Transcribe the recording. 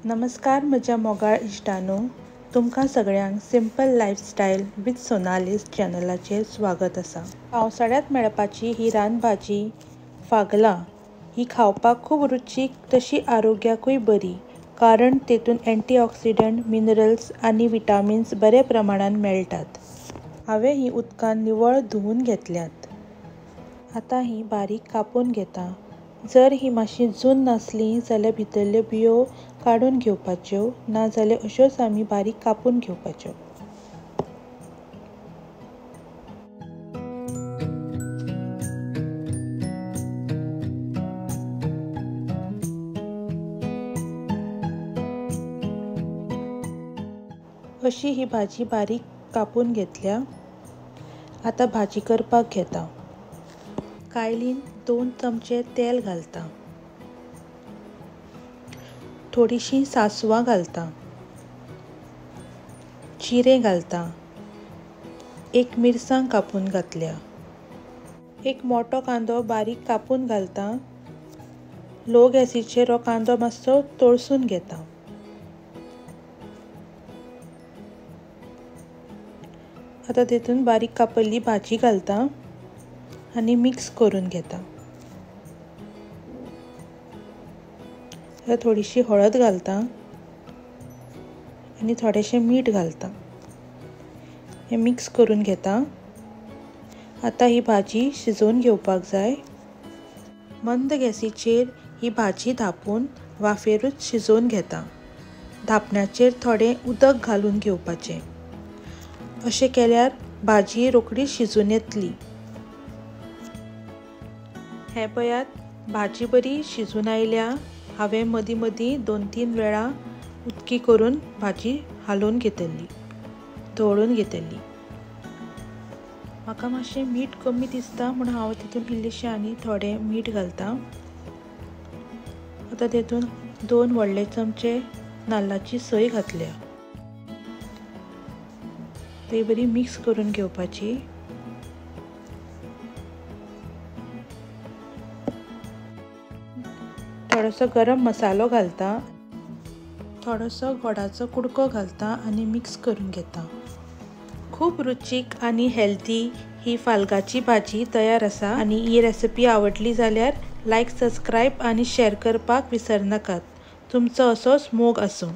नमस्कार म्हज्या मोगाळ इश्टांनो, तुमकां सगळ्यांक सिंपल लायफस्टायल विथ सोनालीस चॅनलाचेर स्वागत आसा। पावसाळ्यांत मेळपाची ही रानभाजी फागलां ही खावपाक खूब रुचीक तशी आरोग्याकूय बरी, कारण तेतून अँटीऑक्सिडंट, मिनरल्स आनी विटामिन्स बरे प्रमाणात मेळटात। हांवें ही उदकान निवळ धुवन घेतल्यात। आतां ही बारीक कापून घेता। जर ही मातशी जून नासली जाल्यार भितरल्यो बियो काडून घेवपाच्यो, नाजाल्यार अश्योच आमी बारीक कापून घेवपाच्यो। अशी ही भाजी बारीक कापून घेतल्या। आतां भाजी करपाक घेता। कायलीन 2 चमचे तेल घालता, थोडीशी सासवां घालता, जिरें घालता, एक मिरसांग कापून घातल्या, एक मोठो कांदो बारीक कापून घालता। लो गॅसीचेर हो कांदो मातसो तळसून घेता। आतां तेतून बारीक कापल्ली भाजी घालता आनी मिक्स करून घेता। थोडीशी हळद घालता आनी थोडेशें मीठ घालता। हे मिक्स करून घेता। आतां ही भाजी शिजोवन घेवपाक जाय। मंद गॅसीचेर ही भाजी धापून वाफेरूच शिजोवन घेता। धापण्याचेर थोडें उदक घालून घेवपाचें। अशें केल्यार भाजी रोखडीच शिजून येतली। हे पळयात, भाजी बरी शिजून आयल्या। हांवें मदीं मदीं 2-3 वेळा उदकी करून भाजी हालोवन घेतली, धवळून घेतली। म्हाका मातशें मीठ कमी दिसता म्हूण हांव तितून इल्लेशें आनी थोडें मीठ घालता। आतां तेतून 2 व्हडले चमचे नाल्लाची सोय घातल्या। ती बरी मिक्स करून घेवपाची। थोडोसो गरम मसालो घालता, थोडोसो गोडाचो कुडको घालता आनी मिक्स करून घेता। खूब रुचीक आनी हेल्दी ही फालगाची भाजी तयार आसा। आनी ही रेसिपी आवडली जाल्यार लायक, सबस्क्रायब आनी शेअर करपाक विसरनाकात। तुमचो असोच मोग आसूं।